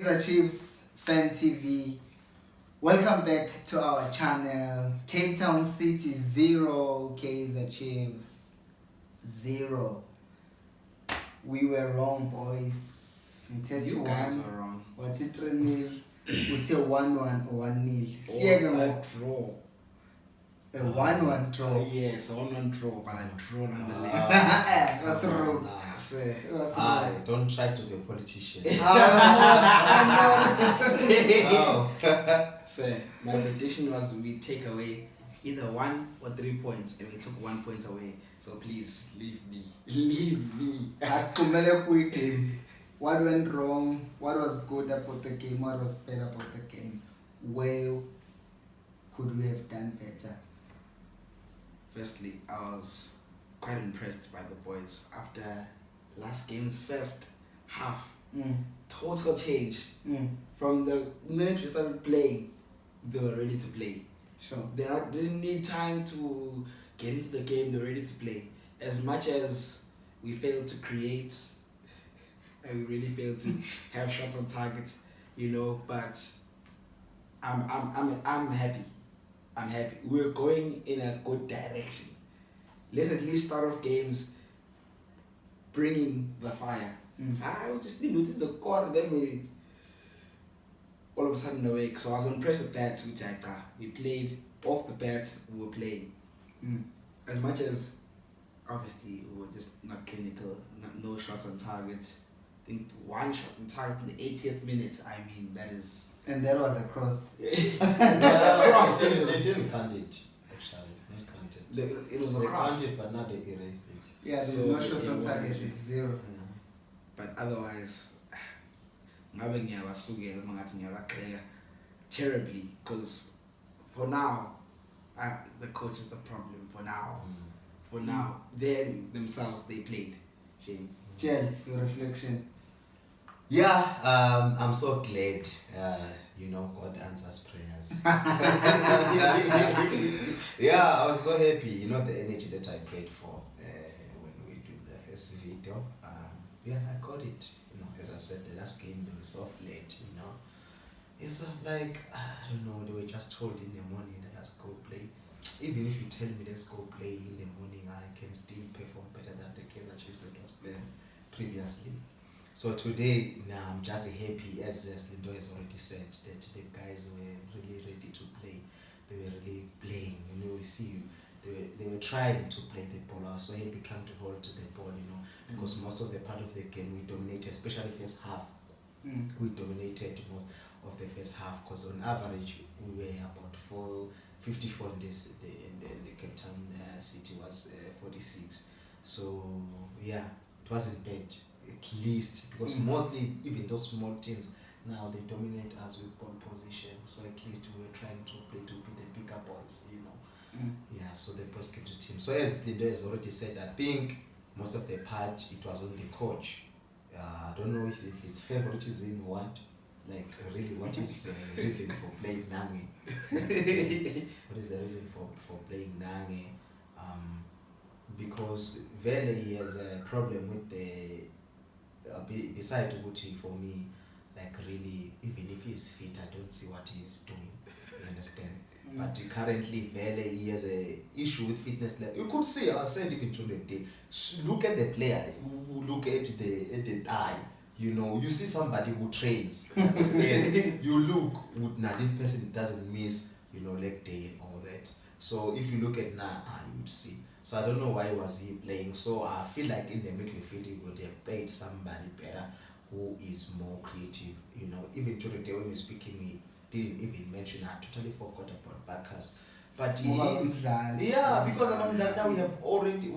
Kaizer Chiefs Fan TV. Welcome back to our channel. Cape Town City 0, Kaizer Chiefs 0. We were wrong, boys. You guys were wrong. What's it 3-0? We say 1-1 or 1-0. A draw. A 1-1 draw. Yes, a 1-1 draw, but a draw nonetheless. That's wrong. Don't try to be a politician. So, my prediction was we take away either 1 or 3 points, and we took 1 point away. So please leave me. Leave me. As kumele kuyi, what went wrong? What was good about the game? What was bad about the game? Where could we have done better? Firstly, I was quite impressed by the boys after last game's first half. Total change. From the minute we started playing, they were ready to play. Sure. They didn't need time to get into the game. They're ready to play. As much as we failed to create, and we really failed to have shots on target, But I'm happy. I'm happy. We're going in a good direction. Let's at least start off games bringing the fire. I just need to the core, then we all of a sudden awake. So I was impressed with that. We played off the bat. We were playing. As much as obviously we were just not clinical, no shots on target. I think 1 shot on target in the 80th minute. I mean, that is. And that was a cross. They didn't count it. Actually, it's not counted. It was a they cross. counted, but now they erased it. Yeah, there's So no shots on target. It's 0. But otherwise, terribly, because for now, the coach is the problem. For now, they themselves, they played. Shame. Jel, your reflection. Yeah, I'm so glad, God answers prayers. Yeah, I was so happy, the energy that I prayed for when we did the first video. I got it. As I said, the last game, they were so late, It was like, I don't know, they were just told in the morning that let's go play. Even if you tell me let's go play in the morning, I can still perform better than the Kaizer Chiefs that was playing previously. So today, I'm just happy, as Lindo has already said, that the guys were really ready to play. They were really playing. We see they were trying to play the ball. I was so happy trying to hold the ball, because most of the part of the game we dominated, especially first half. We dominated most of the first half, because on average we were about 54 in this, and the Cape Town City was 46. So yeah, it wasn't bad. At least, because mostly even those small teams now they dominate us with ball position, so at least we were trying to play to be the bigger boys, Yeah, so the boys kept the team. So as Lindo has already said, I think most of the part it was on the coach. I don't know if it's favoritism or what, like really what is the reason for playing Nange? What is the reason for playing Nange? Because Vele he has a problem with the beside Uguti. For me, like really, even if he's fit, I don't see what he's doing. You understand? But currently, Vele he has a issue with fitness level. You could see, I said even during the day, look at the player, look at the eye. You see somebody who trains. Understand? You look, now this person doesn't miss, leg day and all that. So if you look at now, you would see. So I don't know why was he playing. So I feel like in the midfield he would have played somebody better who is more creative. Even today when we were speaking, we didn't even mention. I totally forgot about Bacchus. But he is, because now we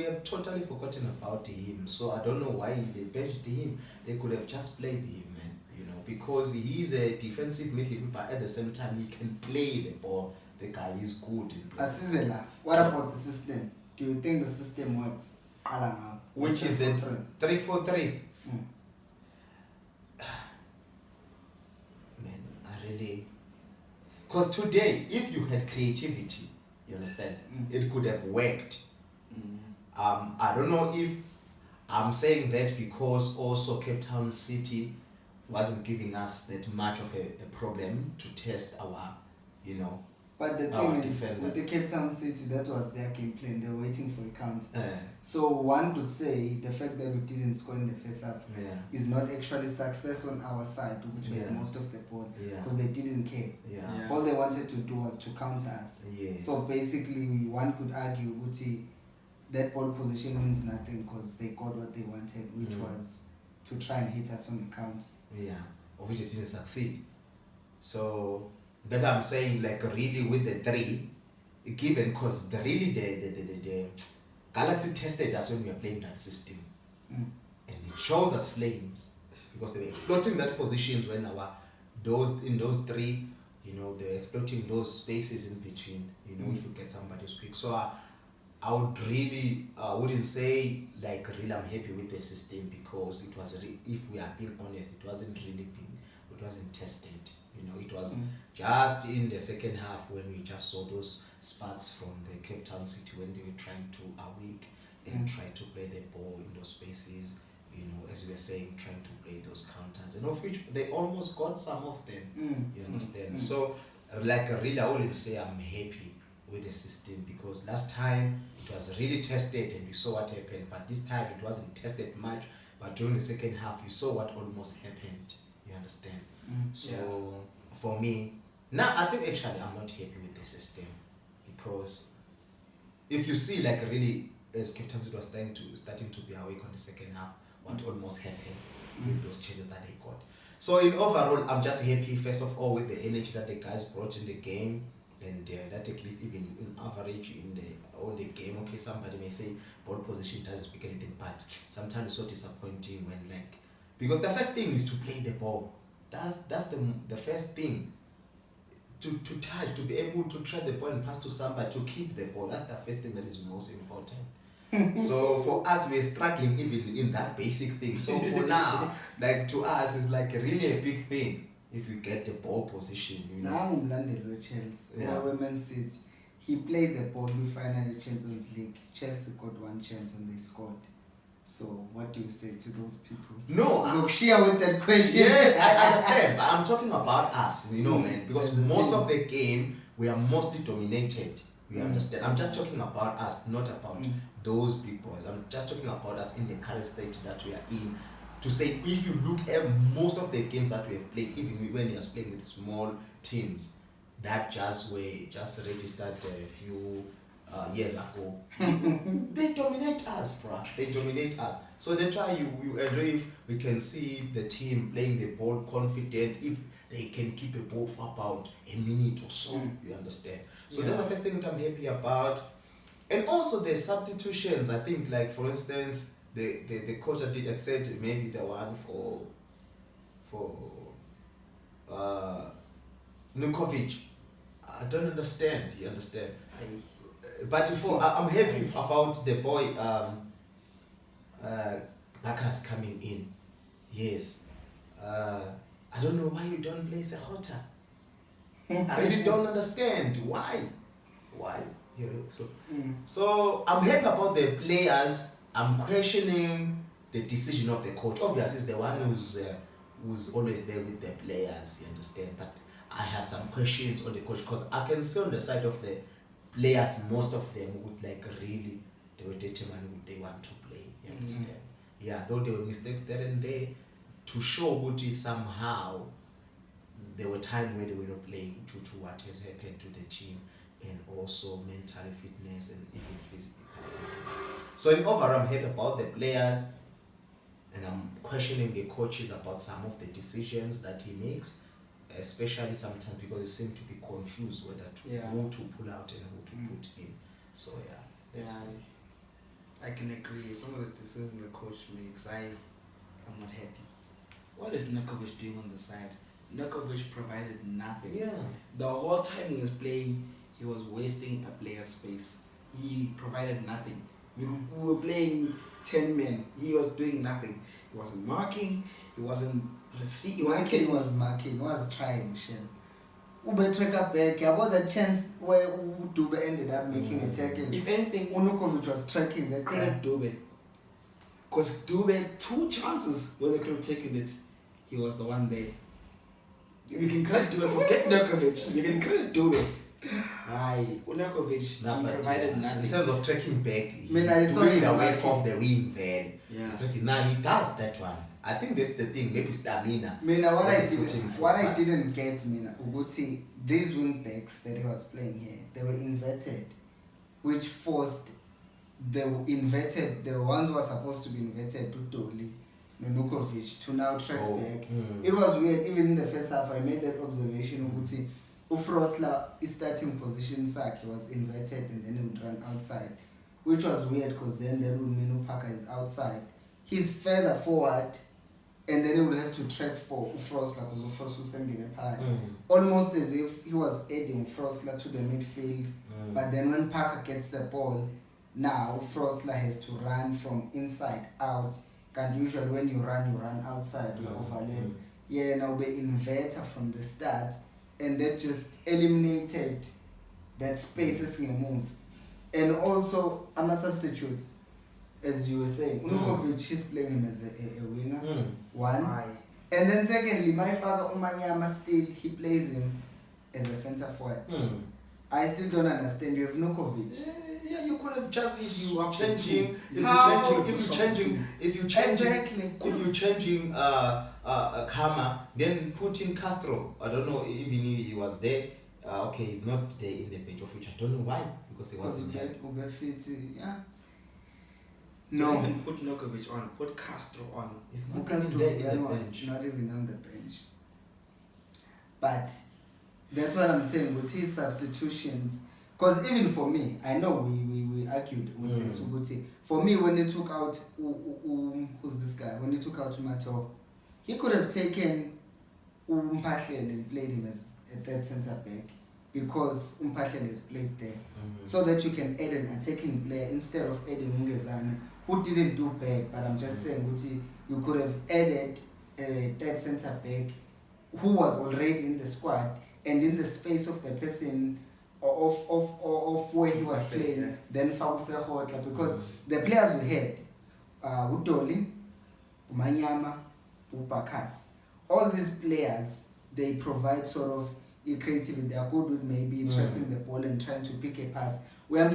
have totally forgotten about him. So I don't know why they benched him. They could have just played him, man. Because he is a defensive midfielder, but at the same time he can play the ball. The guy is good in play. Asizela, what about the system? Do you think the system works? Which is the 3-4-3? Man, I really... Because today, if you had creativity, you understand, it could have worked. I don't know if I'm saying that because also Cape Town City wasn't giving us that much of a problem to test our, you know, But the our thing is, defenders. with the Cape Town City, that was their game plan. They were waiting for a counter. Uh, So one could say the fact that we didn't score in the first half yeah, is not actually success on our side, which we had Yeah. most of the ball, yeah, because they didn't care. yeah, Yeah. All they wanted to do was to counter us. yes. So basically, one could argue, Uti, that ball position means nothing because they got what they wanted, which was to try and hit us on the count. Yeah, of which it didn't succeed. So that I'm saying, like, really with the three, given because the Galaxy tested us when we were playing that system, Mm. and it shows us flames because they were exploiting that positions when those three, you know, they were exploiting those spaces in between. You know, if you get somebody who's quick. So I would really wouldn't say like really I'm happy with the system because it was if we are being honest, it wasn't tested. You know, it was just in the second half when we just saw those sparks from the Cape Town City when they were trying to awake and try to play the ball in those spaces. You know, as we were saying, trying to play those counters, and of which they almost got some of them. You understand? So, like really, I wouldn't say I'm happy with the system because last time it was really tested and we saw what happened, but this time it wasn't tested much. But during the second half, you saw what almost happened. You understand? So for me, now I think actually I'm not happy with the system because if you see like really as Cape Town City was starting to be awake on the second half, what almost happened with those changes that they got. So in overall, I'm just happy first of all with the energy that the guys brought in the game, and that at least even in average in the game. Okay, somebody may say ball position doesn't speak anything, but sometimes it's so disappointing when because the first thing is to play the ball. That's the first thing. To touch, to be able to try the ball and pass to somebody, to keep the ball. That's the first thing that is most important. So for us, we're struggling even in that basic thing. So for now, like to us, it's like really a big thing if we get the ball position. You know? Now I'm landed with Chelsea. Yeah. Women's City. He played the ball we finally Champions League. Chelsea got one chance and they scored. So what do you say to those people? No, so share with that question. Yes, I understand, but I'm talking about us, you know, man, because As a most team. of the game we are mostly dominated. You understand? I'm just talking about us, not about those people. I'm just talking about us in the current state that we are in. To say, if you look at most of the games that we have played, even when we are playing with small teams, that just registered a few years ago, they dominate us, bruh. They dominate us. So that's why you enjoy if we can see the team playing the ball confident, if they can keep a ball for about a minute or so. You understand? So that's the first thing that I'm happy about. And also the substitutions. I think, like for instance, the coach that did accept maybe the one for Nukovic. I don't understand. You understand? But I'm happy about the boy Bakas coming in. Yes. I don't know why you don't play Sehota. I really don't understand why. You know, so I'm happy about the players. I'm questioning the decision of the coach. Obviously, it's the one who's always there with the players. You understand? But I have some questions on the coach because I can see on the side of the players, most of them would really, they were determined what they want to play. You understand? Yeah, though there were mistakes there and there, to show what is somehow there were times where they were not playing due to what has happened to the team and also mental fitness and even physical fitness. So in overall, I'm happy about the players and I'm questioning the coaches about some of the decisions that he makes, especially sometimes because he seems to be confused whether who to pull out and who to put in. So I can agree. Some of the decisions the coach makes, I'm not happy. What is Nukovic doing on the side? Nukovic provided nothing. Yeah. The whole time he was playing, he was wasting a player's space. He provided nothing. We were playing 10 men. He was doing nothing. He wasn't marking. He wasn't. He was marking. He was trying. Ube tracker back. About the chance where Dube ended up making a tackle. If anything, Unukovic was tracking that credit Dube. Because Dube had 2 chances where they could have taken it. he was the one there. We can credit Dube, forget Nokovic. We can credit Dube. Aye, Unakovic, he provided nothing. In terms of tracking back, he's I saw doing him the way like of the win there. Yeah. He's tracking. Now he does that one. I think that's the thing. Maybe stamina. What But I they put him for what I that. didn't get, Uguti, these wing backs that he was playing here, they were inverted, which forced the ones who were supposed to be inverted to Doli, Nukovic, to now track back. It was weird. Even in the first half, I made that observation. Uguti, Ufrosla, his starting position sack, he was inverted and then he would run outside, which was weird because then the Minu Parker is outside. He's further forward, and then he would have to track for Ufrosla because Ufrosla was sending a pie. Almost as if he was aiding Ufrosla to the midfield. But then when Parker gets the ball, now Ufrosla has to run from inside out. And usually when you run outside, you overlap. Yeah, now the inverter from the start, and that just eliminated that space as a move. And also, I'm a substitute. As you were saying, Unukovic, he's playing him as a winger. One. Aye. And then secondly, my father Umanyama still, he plays him as a centre forward. I still don't understand. You have Nukovic. Yeah, you could have just if you changing Kama, then put in Castro. I don't know even if he was there. Okay, he's not there in the bench of which I don't know why, because he wasn't there. Yeah. Don't No. even put Nokovic on, put Castro on. He's not Castro, there in the bench. not even on the bench. But that's what I'm saying with his substitutions. Because even for me, I know we argued with this Uguti. For me, when they took out who's this guy? When they took out Mato, he could have taken Mpahlele and played him as a third centre back, because Mpahlele has played there. So that you can add an attacking player instead of adding Mungezana, who didn't do bad. But I'm just saying, Uguti, you could have added a third centre back who was already in the squad, and in the space of the person of where he was playing, then Fabuse Hotla, because the players we had, Udoli, Umanyama, Upakas, all these players, they provide sort of a creativity. They are good with maybe trapping the ball and trying to pick a pass. You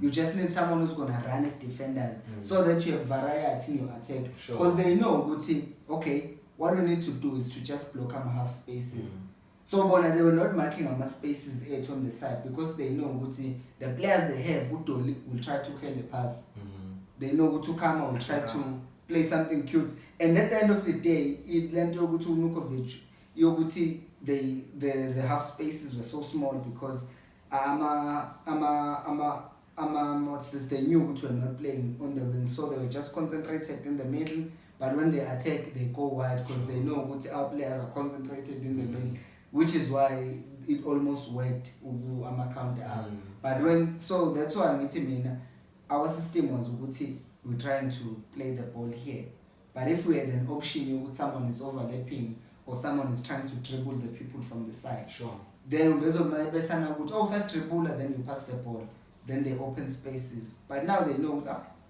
just need someone who's gonna run at defenders so that you have variety in your attack. Because they know, good team, okay, what we need to do is to just block them half spaces. So they were not marking them spaces 8 on the side, because they know the players they have will try to kill the pass. They know to come will try to play something cute. And at the end of the day, it landed to Nukovic. The half spaces were so small because they knew were not playing on the wing, so they were just concentrated in the middle. But when they attack, they go wide because they know our players are concentrated in the middle, which is why it almost worked. Counter up. But that's why I'm mean our system was we're trying to play the ball here. But if we had an option, someone is overlapping or someone is trying to dribble the people from the side, then then you pass the ball, then they open spaces. But now they know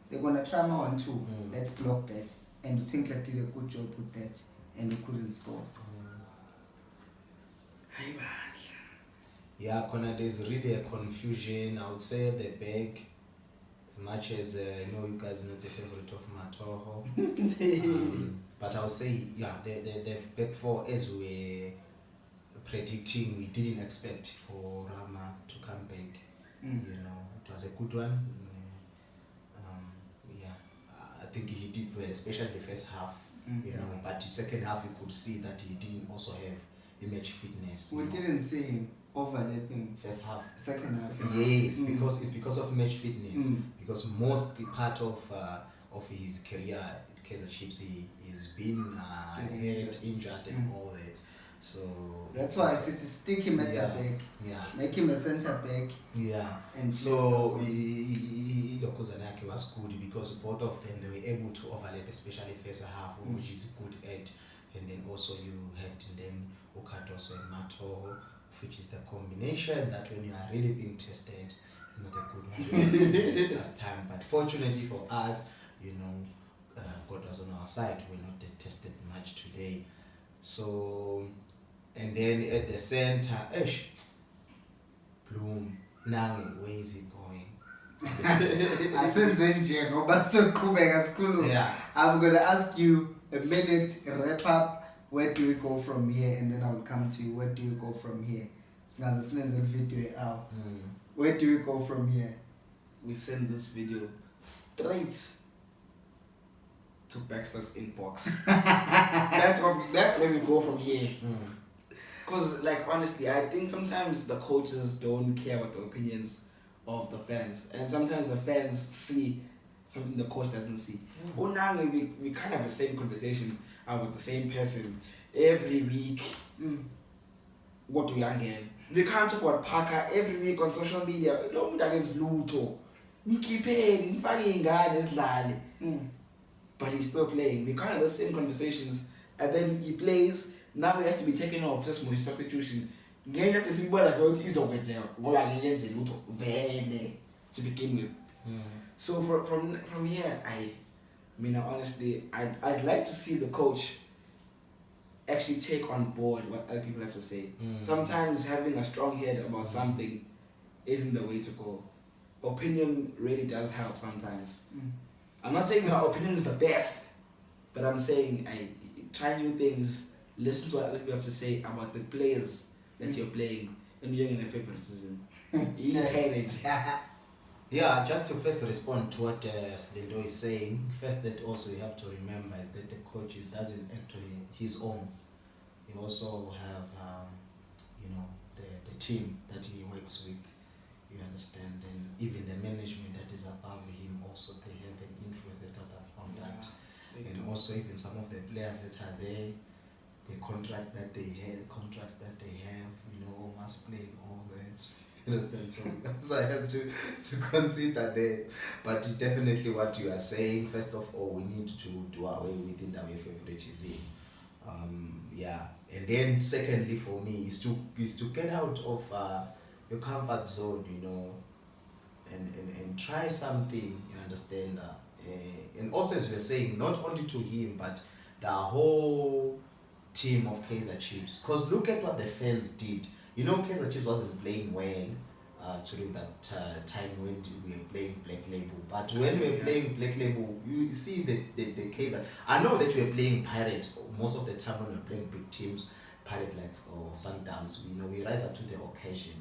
they're gonna try more on 2. Let's block that. And you think like did a good job with that, and we couldn't score. Yeah, there's really a confusion. I would say the back, as much as I know you guys are not a favorite of Matoho, but I would say, the back 4, as we were predicting, we didn't expect for Rama to come back. It was a good one. I think he did well, especially the first half. But the second half, you could see that he didn't also have image fitness. We didn't see him overlapping first half, second half. Yes, because it's because of match fitness. Because most the part of his career at Kaizer Chiefs, he's been injured and all that. So that's why I said to stick him at the back, make him a centre back. And so Lokozanake was good because both of them, they were able to overlap, especially first half, which is good at. And then also you had then Okatoso and Mato, which is the combination that when you are really being tested, is not a good one last time. But fortunately for us, God was on our side. We're not tested much today. So, and then at the center, Bloom, now where is he going? Asenze nje ngoba soqhubeka sikhuluma. Yeah. I'm going to ask you a minute wrap up. Where do we go from here? And then I will come to you. Where do you go from here? Singaze sinenze video out. Where do we go from here? We send this video straight to Baxter's inbox. That's where we go from here. Because, like, honestly, I think sometimes the coaches don't care about the opinions of the fans, and sometimes the fans see something the coach doesn't see. We kind of have the same conversation about the same person every week. What do we again? We can't talk about Parker every week on social media. Lo muntu against Luto. Mkhipheni, mfake ingane sidlale. But he's still playing. We can't have the same conversations, and then he plays. Now he has to be taken off just for his substitution. Ngeke into sibona ukuthi izokwenzeka ngoba ngiyenze lutho vele to begin with. So from here, I mean, honestly, I'd like to see the coach actually take on board what other people have to say. Sometimes having a strong head about something isn't the way to go. Opinion really does help sometimes. I'm not saying our opinion is the best, but I'm saying I try new things, listen to what other people have to say about the players that you're playing, and you're in a favoritism. Yeah, just to first respond to what Slindo is saying, first that also you have to remember is that the coach doesn't actually his own. He also have the team that he works with, you understand, and even the management that is above him also, they have an influence that other found out. And also even some of the players that are there, the contracts that they have, must play all that. You understand? So I have to consider that. But definitely what you are saying, first of all, we need to do away with our favoritism. And then secondly for me is to get out of your comfort zone, and try something, you understand. And also, as we are saying, not only to him but the whole team of Kaizer Chiefs, because look at what the fans did. Kaizer Chiefs wasn't playing well during that time when we were playing Black Label. But when we were playing Black Label, you see the Kaizer. I know that we were playing Pirate most of the time when we were playing big teams, Pirate Lights or Sundowns. We rise up to the occasion,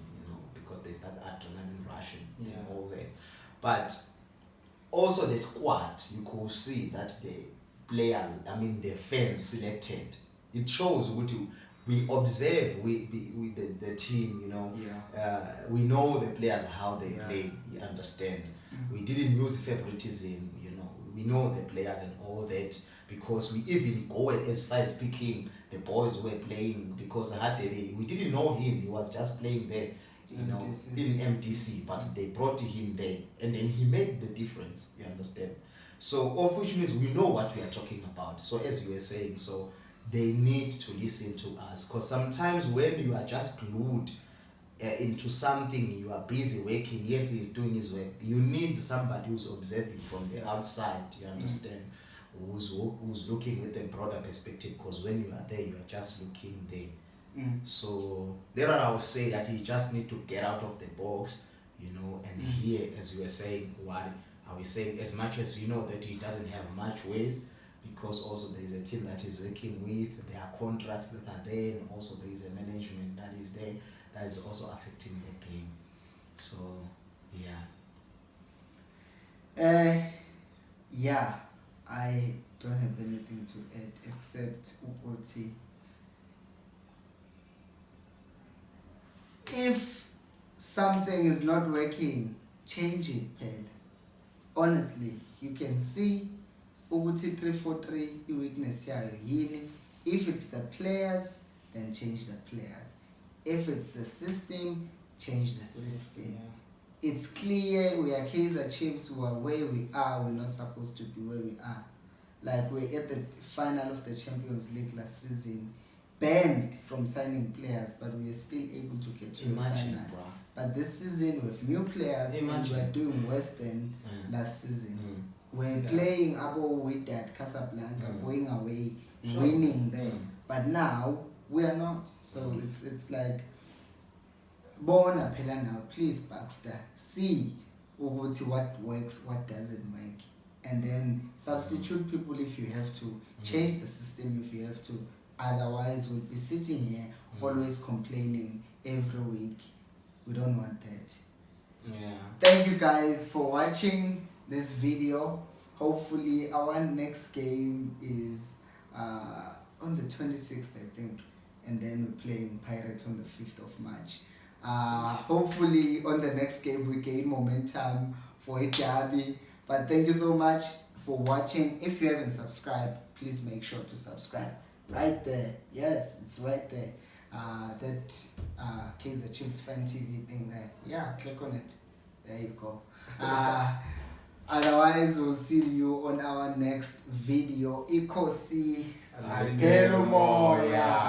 because they start adrenaline rushing and all that. But also the squad, you could see that the players, the fans selected. It shows what we observe with the team, we know the players how they play, you understand. We didn't use favoritism, we know the players and all that, because we even go as far as speaking the boys were playing, because we didn't know him, he was just playing there, in MDC, but they brought him there and then he made the difference, you understand. So of which means we know what we are talking about. So as you were saying, so they need to listen to us, because sometimes when you are just glued into something, you are busy working, yes, he's doing his work, you need somebody who's observing from the outside, you understand, who's looking with a broader perspective, because when you are there, you are just looking there. So there I would say that you just need to get out of the box, and here, as you were saying, what are we saying, as much as that he doesn't have much weight, because also there is a team that he's working with, there are contracts that are there, and also there is a management that is there that is also affecting the game. So I don't have anything to add except Ukoti. If something is not working, change it, Ped. Honestly, you can see Uguti 343 weakness yayo yini. If it's the players, then change the players. If it's the system, change the system. It's clear we are Kaizer Chiefs, we are where we are, we're not supposed to be where we are. Like we're at the final of the Champions League last season, banned from signing players, but we are still able to get to the final. But this season with new players, and we are doing worse than last season. We're playing Abo with that Casablanca, going away, Sure. winning there. But now we are not. So it's like Bona Pela now, please Baxter, see what works, what doesn't work. And then substitute people if you have to, change the system if you have to. Otherwise we'll be sitting here always complaining every week. We don't want that. Yeah. Thank you guys for watching this video. Hopefully our next game is on the 26th, I think, and then we're playing Pirates on the 5th of March. Hopefully on the next game we gain momentum for a derby. But thank you so much for watching. If you haven't subscribed, please make sure to subscribe right there. Yes, it's right there. That Kaizer Chiefs fan TV thing there. Yeah, click on it. There you go. Otherwise, we'll see you on our next video. Ikosi. Alibelo moya.